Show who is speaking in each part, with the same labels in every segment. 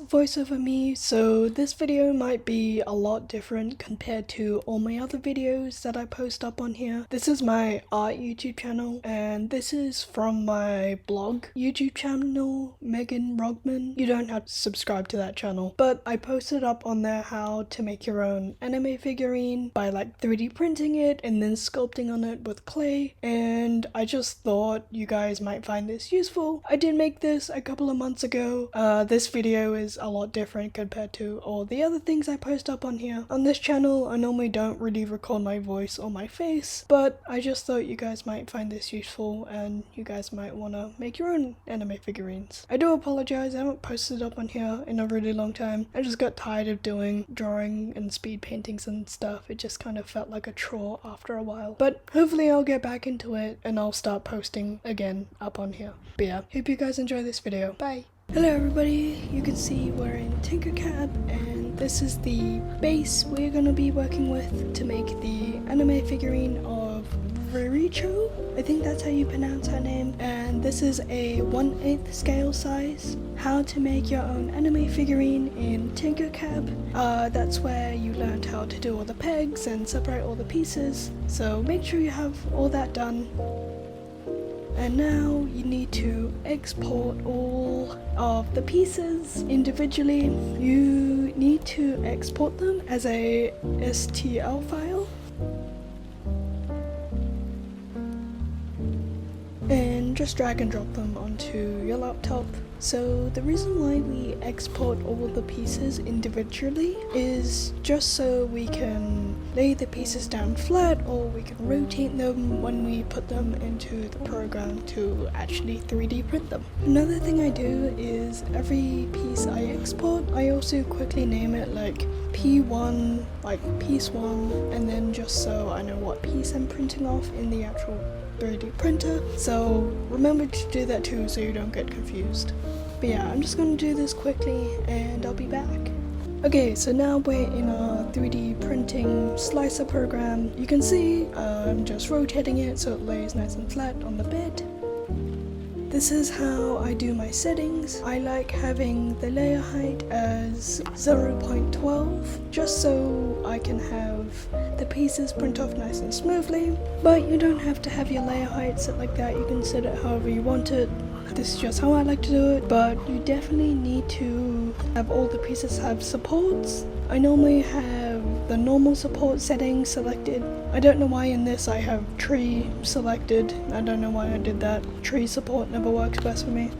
Speaker 1: voiceover me, so this video might be a lot different compared to all my other videos that I post up on here. This is my art YouTube channel, and this is from my blog YouTube channel, Megan Roggeman. You don't have to subscribe to that channel, but I posted up on there how to make your own anime figurine by like 3D printing it and then sculpting on it with clay, and I just thought you guys might find this useful. I did make this a couple of months ago. This video is a lot different compared to all the other things I post up on here. On this channel, I normally don't really record my voice or my face, but I just thought you guys might find this useful and you guys might want to make your own anime figurines. I do apologize, I haven't posted up on here in a really long time. I just got tired of doing drawing and speed paintings and stuff. It just kind of felt like a chore after a while. But hopefully I'll get back into it and I'll start posting again up on here. But yeah, hope you guys enjoy this video. Bye! Hello everybody, you can see we're in Tinkacab and this is the base we're going to be working with to make the anime figurine of Ririchiyo. I think that's how you pronounce her name, and this is a 1/8 scale size. How to make your own anime figurine in Tinkacab. That's where you learned how to do all the pegs and separate all the pieces, so make sure you have all that done. And now you need to export all of the pieces individually. You need to export them as a STL file. And just drag and drop them onto your laptop. So the reason why we export all the pieces individually is just so we can lay the pieces down flat, or we can rotate them when we put them into the program to actually 3D print them. Another thing I do is every piece I export, I also quickly name it like P1, like piece 1, and then just so I know what piece I'm printing off in the actual 3D printer, so remember to do that too so you don't get confused. But yeah, I'm just going to do this quickly and I'll be back. Okay, so now we're in our 3D printing slicer program. You can see I'm just rotating it so it lays nice and flat on the bed. This is how I do my settings. I like having the layer height as 0.12 just so I can have the pieces print off nice and smoothly, but you don't have to have your layer height set like that. You can set it however you want it. This is just how I like to do it, but you definitely need to have all the pieces have supports. I normally have the normal support setting selected. I don't know why in this I have tree selected. I don't know why I did that. Tree support never works best for me.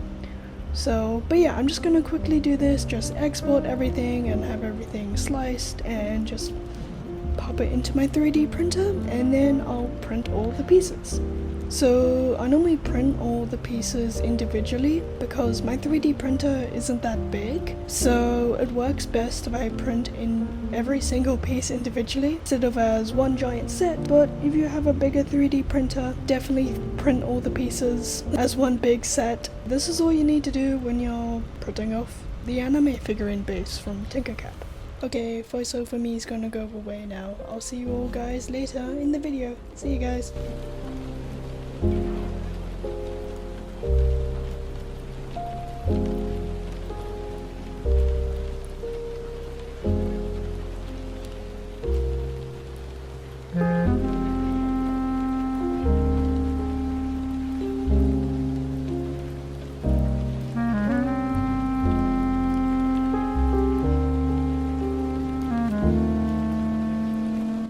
Speaker 1: So, but yeah, I'm just gonna quickly do this, just export everything and have everything sliced and just pop it into my 3D printer, and then I'll print all the pieces. So I normally print all the pieces individually because my 3D printer isn't that big, so it works best if I print in every single piece individually instead of as one giant set. But if you have a bigger 3D printer, definitely print all the pieces as one big set. This is all you need to do when you're printing off the anime figurine base from Tinkacab. Okay, voiceover me is gonna go away now. I'll see you all guys later in the video. See you guys.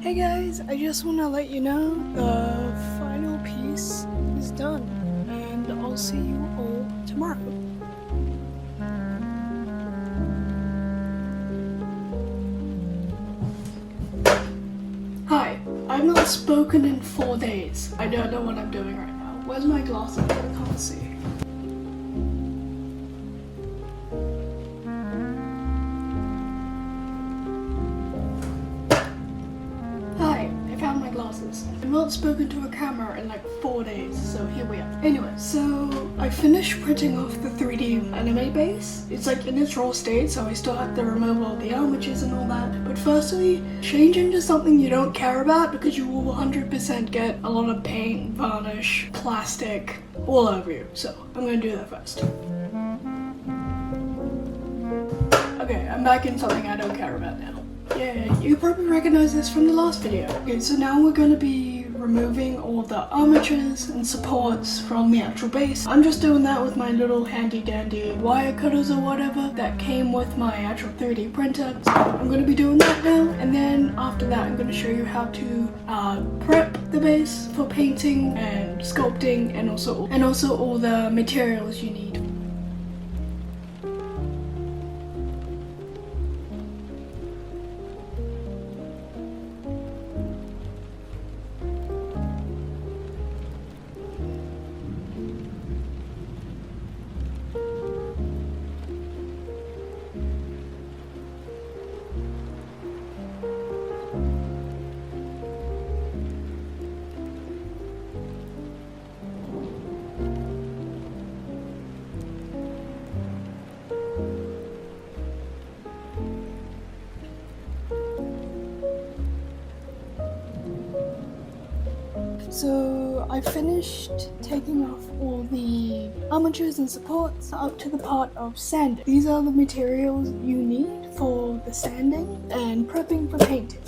Speaker 1: Hey guys, I just want to let you know the final piece is done, and I'll see you all tomorrow. Hi, I've not spoken in 4 days. I don't know what I'm doing right now. Where's my glasses? I can't see. I've not spoken to a camera in like 4 days, so here we are. Anyway, so I finished printing off the 3D anime base. It's like in its raw state, so I still have to remove all the armatures and all that. But firstly, change into something you don't care about because you will 100% get a lot of paint, varnish, plastic all over you. So I'm gonna do that first. I'm back in something I don't care about now. Yeah, you probably recognize this from the last video. Okay, so now we're going to be removing all the armatures and supports from the actual base. I'm just doing that with my little handy dandy wire cutters or whatever that came with my actual 3D printer. So I'm going to be doing that now, and then after that I'm going to show you how to prep the base for painting and sculpting, and also all the materials you need. So I finished taking off all the armatures and supports up to the part of sanding. These are the materials you need for the sanding and prepping for painting.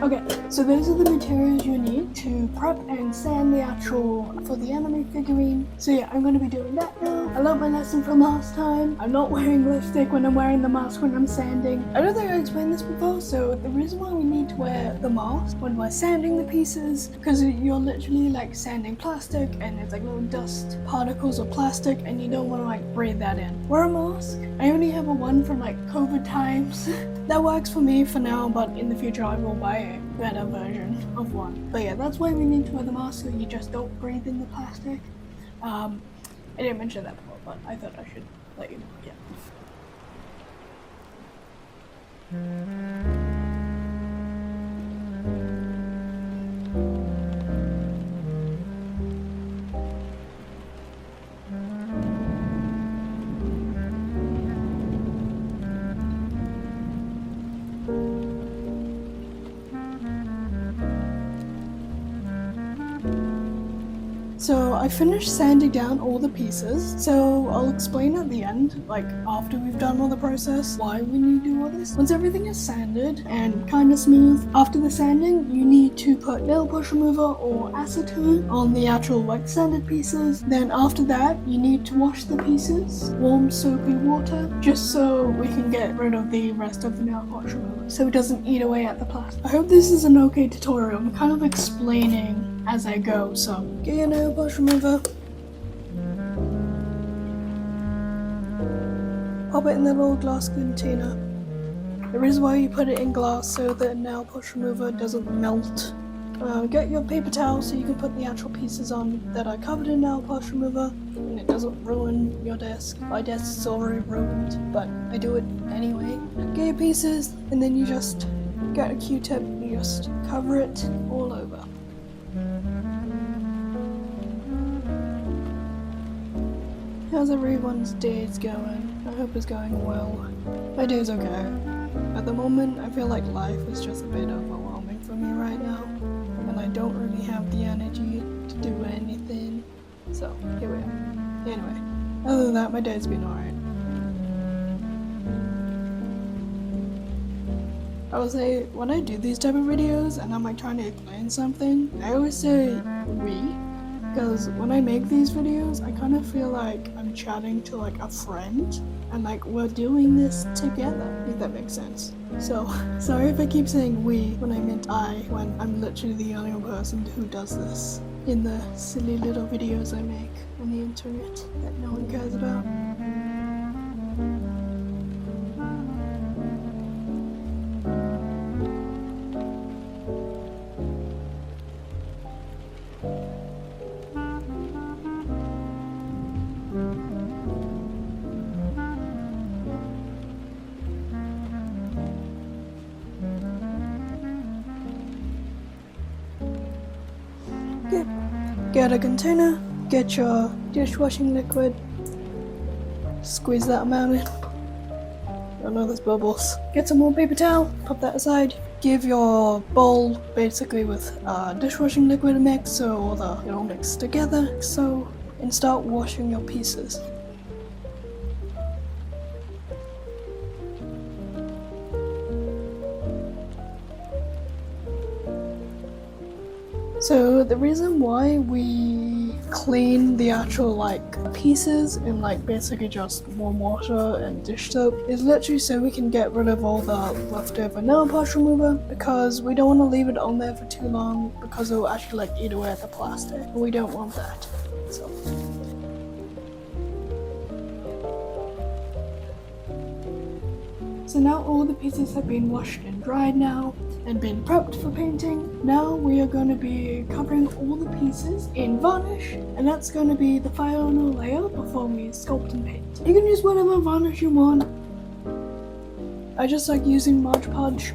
Speaker 1: Okay, so those are the materials you need to prep and sand the actual for the anime figurine. So yeah, I'm going to be doing that now. I learned my lesson from last time. I'm not wearing lipstick when I'm wearing the mask when I'm sanding. I don't think I explained this before, so the reason why we need to wear the mask when we're sanding the pieces, because you're literally like sanding plastic and it's like little dust particles of plastic and you don't want to like breathe that in. Wear a mask. I only have a one from like COVID times. That works for me for now, but in the future I will buy a better version of one. But yeah, that's why we need to wear the mask, so you just don't breathe in the plastic. I didn't mention that before, but I thought I should let you know. Yeah. So I finished sanding down all the pieces, so I'll explain at the end, like after we've done all the process, why we need to do all this. Once everything is sanded and kind of smooth, after the sanding you need to put nail polish remover or acetone on the actual like sanded pieces. Then after that you need to wash the pieces, warm soapy water, just so we can get rid of the rest of the nail polish remover so it doesn't eat away at the plastic. I hope this is an okay tutorial. I'm kind of explaining as I go, so get your nail polish remover, pop it in the little glass container. The reason why you put it in glass so the nail polish remover doesn't melt. Get your paper towel so you can put the actual pieces on that are covered in nail polish remover and it doesn't ruin your desk. My desk is already ruined, but I do it anyway. Get your pieces and then you just get a Q-tip, you just cover it all over. How's everyone's days going? I hope it's going well. My day's okay. At the moment, I feel like life is just a bit overwhelming for me right now. and I don't really have the energy to do anything. So here we are. Anyway, other than that, my day's been alright. I would say when I do these type of videos and I'm like trying to explain something, I always say we, because when I make these videos, I kind of feel like I'm chatting to like a friend and like we're doing this together, if that makes sense. So sorry if I keep saying we when I meant I, when I'm literally the only person who does this in the silly little videos I make on the internet that no one cares about. Get a container, get your dishwashing liquid, squeeze that amount in. Oh no, there's bubbles. Get some more paper towel, pop that aside. Give your bowl basically with dishwashing liquid a mix so all it all mix together. And start washing your pieces. So the reason why we clean the actual like pieces in like basically just warm water and dish soap is literally so we can get rid of all the leftover nail polish remover, because we don't want to leave it on there for too long because it will actually like eat away at the plastic. We don't want that. So now all the pieces have been washed and dried now and been prepped for painting. Now we are going to be covering all the pieces in varnish, and that's going to be the final layer before we sculpt and paint. You can use whatever varnish you want. I just like using Podge.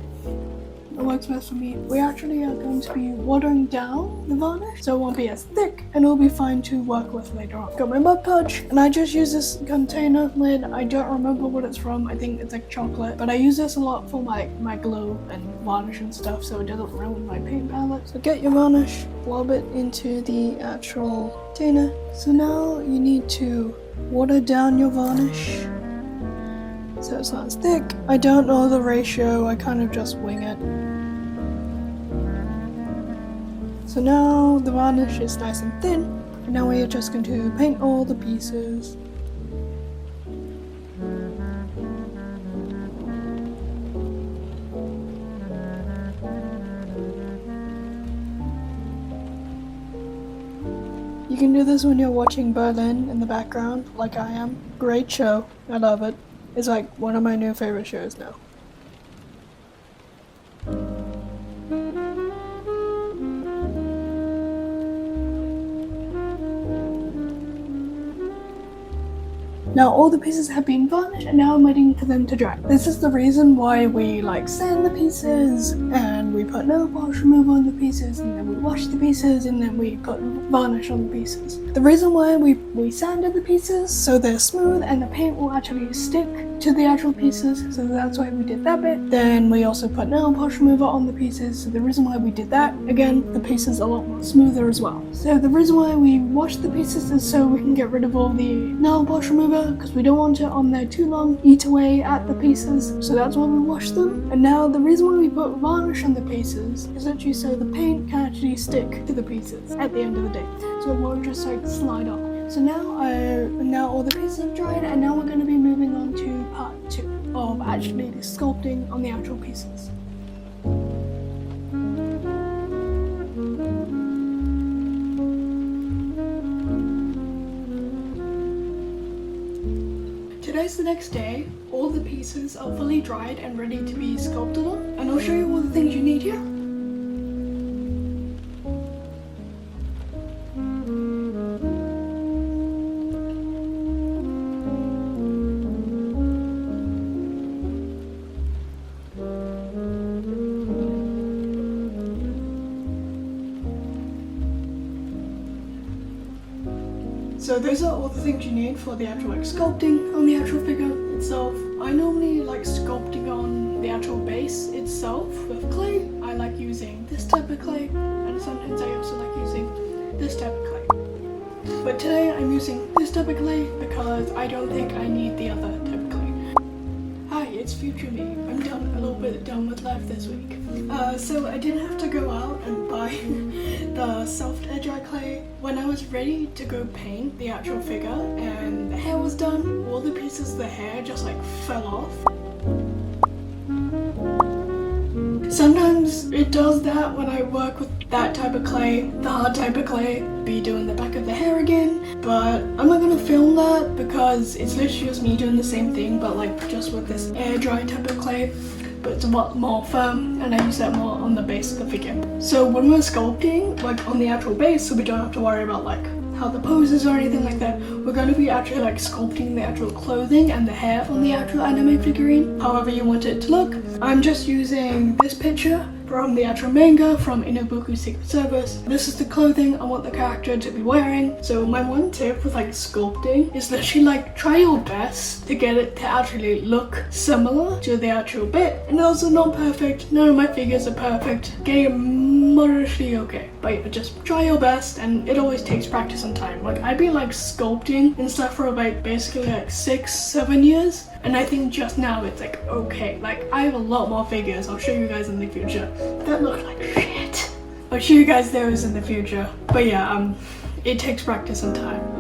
Speaker 1: It works best for me. We actually are going to be watering down the varnish so it won't be as thick and it'll be fine to work with later on. Got my Mod Podge, and I just use this container lid. I don't remember what it's from. I think it's like chocolate, but I use this a lot for my glue and varnish and stuff so it doesn't ruin my paint palette. So get your varnish, lob it into the actual container. So now you need to water down your varnish so it's not as thick. I don't know the ratio, I kind of just wing it. So now the varnish is nice and thin, and now we are just going to paint all the pieces. You can do this when you're watching Berlin in the background, like I am. Great show, I love it. It's like one of my new favorite shows now. Now all the pieces have been varnished and now I'm waiting for them to dry. This is the reason why we like sand the pieces and we put nail polish remover on the pieces and then we wash the pieces and then we put varnish on the pieces. The reason why we sanded the pieces so they're smooth and the paint will actually stick to the actual pieces, so that's why we did that bit. Then we also put nail polish remover on the pieces, so the reason why we did that, again, the pieces are a lot more smoother as well. So the reason why we wash the pieces is so we can get rid of all the nail polish remover, because we don't want it on there too long, eat away at the pieces, so that's why we wash them. And now the reason why we put varnish on the pieces is actually so the paint can actually stick to the pieces at the end of the day, so it won't just like slide off. So now all the pieces have dried, and now we're going to be moving on to part 2 of actually sculpting on the actual pieces. Today's the next day. All the pieces are fully dried and ready to be sculpted on, and I'll show you all the things you need here. So those are all the things you need for the actual like sculpting on the actual figure itself. I normally like sculpting on the actual base itself with clay. I like using this type of clay, and sometimes I also like using this type of clay. But today I'm using this type of clay because I don't think I need the other type of clay. Hi, it's future me. I'm a little bit done with life this week. So I didn't have to go out and buy the soft edge-eye clay. When I was ready to go paint the actual figure and the hair was done, all the pieces of the hair just like fell off. Sometimes it does that when I work with that type of clay, the hard type of clay, be doing the back of the hair again, but I'm not gonna film that because it's literally just me doing the same thing but like just with this air dry type of clay, but it's a lot more firm and I use that more on the base of the figure. So when we're sculpting, like on the actual base, so we don't have to worry about like how the poses or anything like that, we're going to be actually like sculpting the actual clothing and the hair on the actual anime figurine, however you want it to look. I'm just using this picture from the actual manga from Inobuku Secret Service. This is the clothing I want the character to be wearing. So my one tip with like sculpting is literally like try your best to get it to actually look similar to the actual bit. And also not perfect, none of my figures are perfect, getting it moderately okay. But yeah, just try your best and it always takes practice and time. Like I've been like sculpting and stuff for about basically like 6-7 years. And I think just now it's like okay, like I have a lot more figures, I'll show you guys in the future, that look like shit. I'll show you guys those in the future. But yeah, it takes practice and time.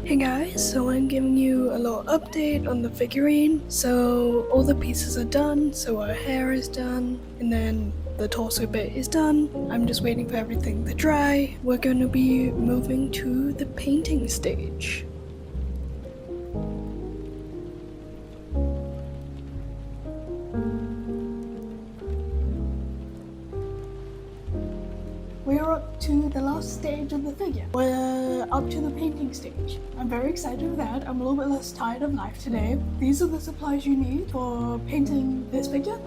Speaker 1: Hey guys, so I'm giving you a little update on the figurine. So all the pieces are done, so our hair is done, and then the torso bit is done. I'm just waiting for everything to dry. We're going to be moving to the painting stage. We're up to the last stage of the figure. We're up to the painting stage. I'm very excited for that. I'm a little bit less tired of life today. These are the supplies you need for painting this figure.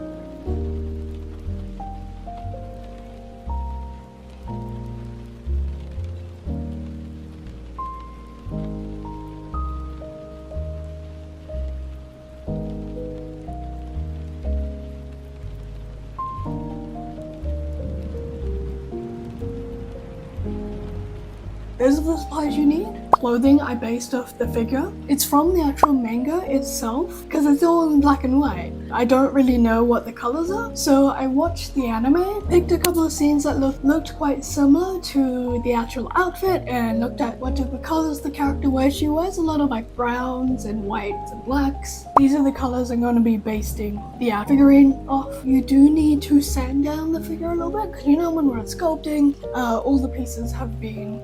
Speaker 1: Those are the supplies you need. Clothing I based off the figure. It's from the actual manga itself, because it's all in black and white. I don't really know what the colors are, so I watched the anime, picked a couple of scenes that looked quite similar to the actual outfit, and looked at what type of colors the character wears. She wears a lot of like browns and whites and blacks. These are the colors I'm going to be basing the figurine off. You do need to sand down the figure a little bit, because you know when we're sculpting, all the pieces have been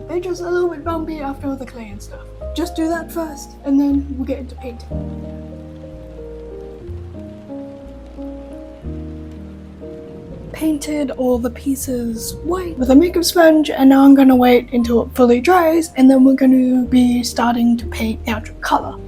Speaker 1: they're just a little bit bumpy after all the clay and stuff. Just do that first, and then we'll get into painting. Painted all the pieces white with a makeup sponge, and now I'm going to wait until it fully dries, and then we're going to be starting to paint the actual color.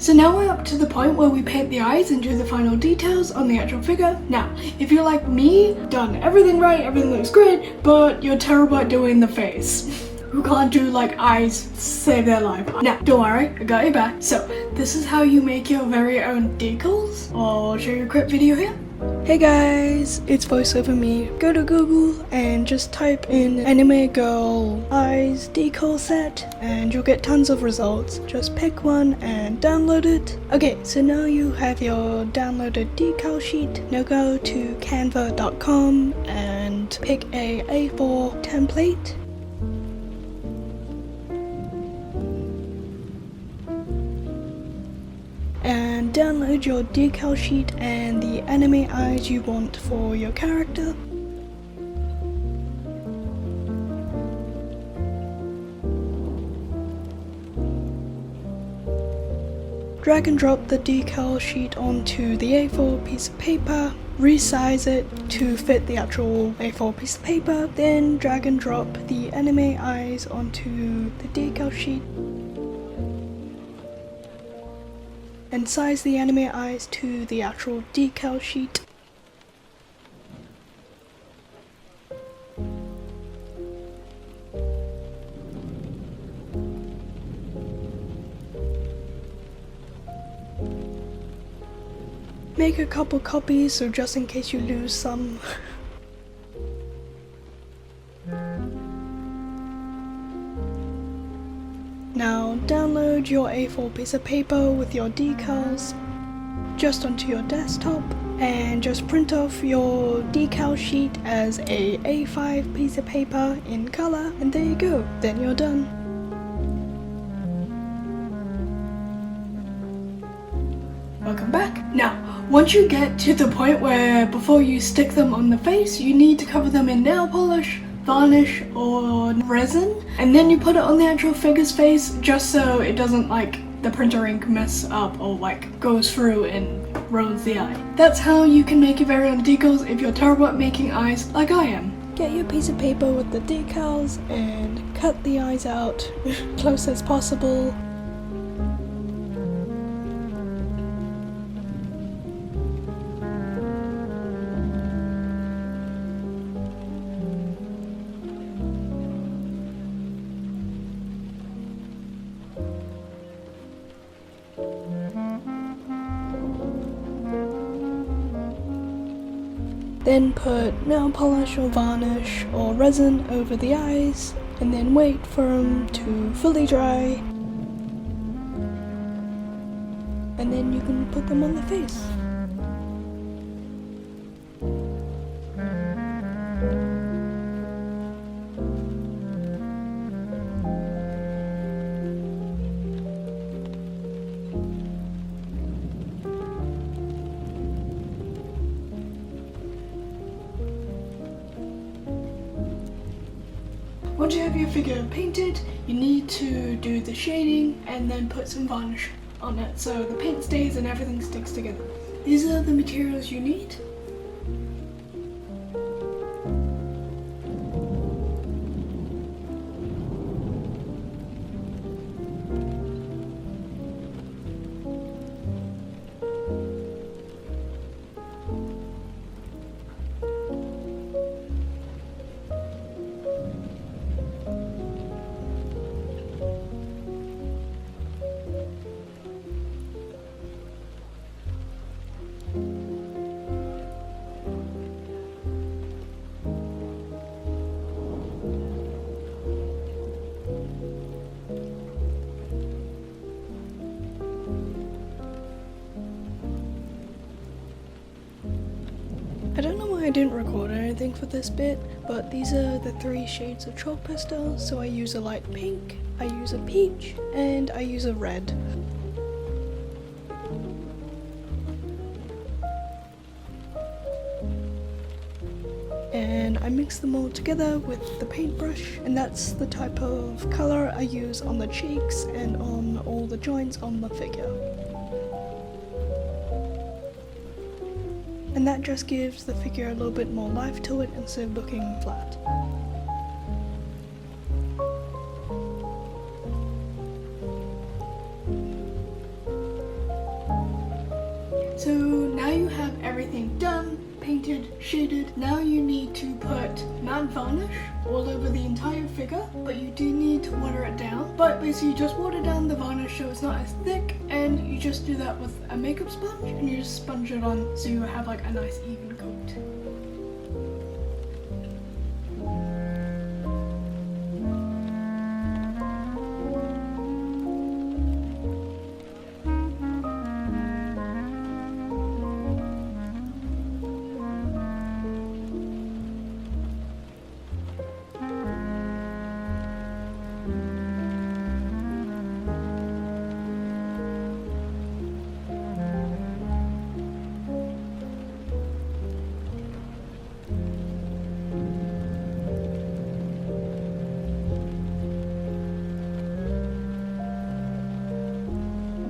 Speaker 1: So now we're up to the point where we paint the eyes and do the final details on the actual figure. Now, if you're like me, done everything right, everything looks great, but you're terrible at doing the face. Who can't do like eyes save their life. Now, don't worry, I got your back. So, this is how you make your very own decals. I'll show you a quick video here. Hey guys, it's voiceover me. Go to Google and just type in anime girl eyes decal set and you'll get tons of results. Just pick one and download it. Okay, so now you have your downloaded decal sheet. Now go to canva.com and pick a A4 template. And download your decal sheet and the anime eyes you want for your character. Drag and drop the decal sheet onto the A4 piece of paper, resize it to fit the actual A4 piece of paper, then drag and drop the anime eyes onto the decal sheet. And size the anime eyes to the actual decal sheet. Make a couple copies so just in case you lose some. Now download your A4 piece of paper with your decals just onto your desktop and just print off your decal sheet as a A5 piece of paper in color and there you go, then you're done. Welcome back. Now, once you get to the point where before you stick them on the face, you need to cover them in nail polish, varnish or resin, and then you put it on the actual figure's face just so it doesn't like the printer ink mess up or like goes through and ruins the eye. That's how you can make your very own decals if you're terrible at making eyes like I am. Get your piece of paper with the decals and cut the eyes out close as possible. Then put nail polish or varnish or resin over the eyes and then wait for them to fully dry and then you can put them on the face. Once you have your figure painted, you need to do the shading and then put some varnish on it so the paint stays and everything sticks together. These are the materials you need. I don't know why I didn't record anything for this bit, but these are the 3 shades of chalk pastels. So I use a light pink, I use a peach, and I use a red. And I mix them all together with the paintbrush, and that's the type of colour I use on the cheeks and on all the joints on the figure. And that just gives the figure a little bit more life to it instead of looking flat. painted, shaded. Now you need to put matte varnish all over the entire figure, but you do need to water it down. But basically you just water down the varnish so it's not as thick, and you just do that with a makeup sponge, and you just sponge it on so you have like a nice even coat.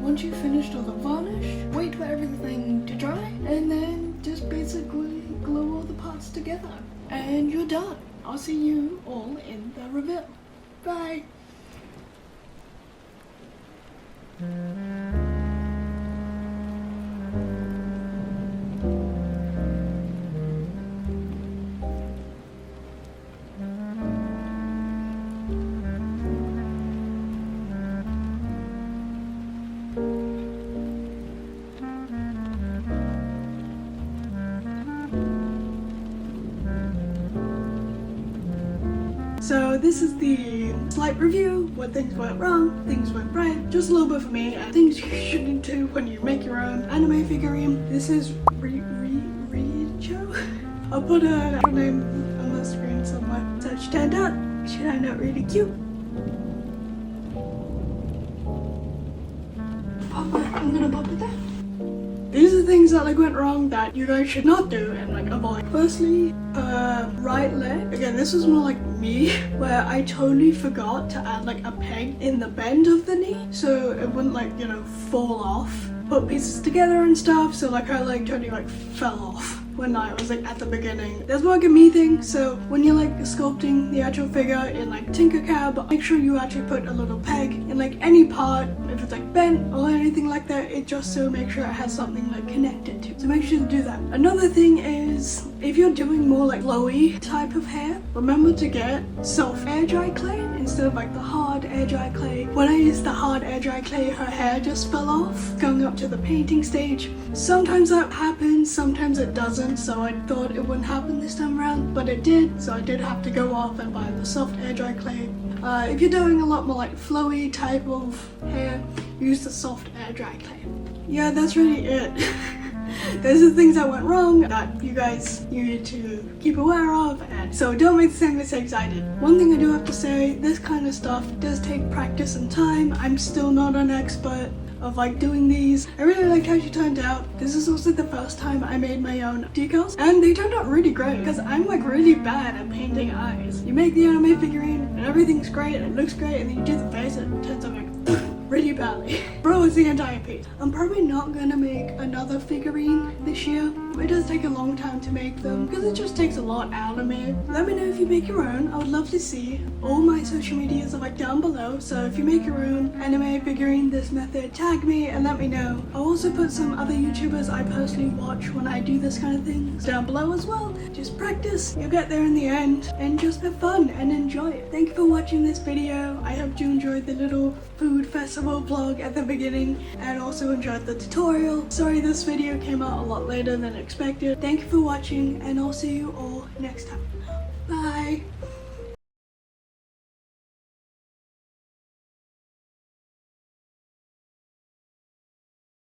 Speaker 1: Once you've finished all the varnish, wait for everything to dry, and then just basically glue all the parts together. And you're done. I'll see you all in the reveal. Bye! So this is the slight review, what things went wrong, things went right, just a little bit for me, and things you shouldn't do when you make your own anime figurine. This is Ririchiyo. I'll put her name on the screen somewhere. So she turned out really cute. I'm gonna pop it there. These are things that like went wrong that you guys should not do and like avoid. Firstly, right leg. Again, this was more like me, where I totally forgot to add like a peg in the bend of the knee, so it wouldn't like, you know, fall off. Put pieces together and stuff, so like her leg totally like fell off when I was like at the beginning. That's more like a me thing, so when you're like sculpting the actual figure in like Tinkacab, make sure you actually put a little peg in like any part. If it's like bent or anything like that, it just so make sure it has something like connected to. So make sure to do that. Another thing is, if you're doing more like flowy type of hair, remember to get soft air dry clay instead of like the hard air dry clay. When I used the hard air dry clay, her hair just fell off going up to the painting stage. Sometimes that happens, sometimes it doesn't, so I thought it wouldn't happen this time around, but it did, so I did have to go off and buy the soft air dry clay. If you're doing a lot more like flowy type of hair, use the soft air dry clay. Yeah, that's really it. Those are the things that went wrong that you guys need to keep aware of, and so don't make the same mistakes I did. One thing I do have to say, this kind of stuff does take practice and time. I'm still not an expert of like doing these. I really liked how she turned out. This is also the first time I made my own decals, and they turned out really great because I'm like really bad at painting eyes. You make the anime figurine and everything's great and it looks great, and then you do the face and it turns out like really badly. Bro, it's the entire piece. I'm probably not gonna make another figurine this year. It does take a long time to make them because it just takes a lot out of me. Let me know if you make your own. I would love to see. All my social medias are like down below, so if you make your own anime figurine this method, tag me and let me know. I'll also put some other YouTubers I personally watch when I do this kind of thing down below as well. Just practice, you'll get there in the end, and just have fun and enjoy it. Thank you for watching this video. I hope you enjoyed the little food festival vlog at the beginning and also enjoyed the tutorial. Sorry this video came out a lot later than expected. Thank you for watching, and I'll see you all next time. Bye!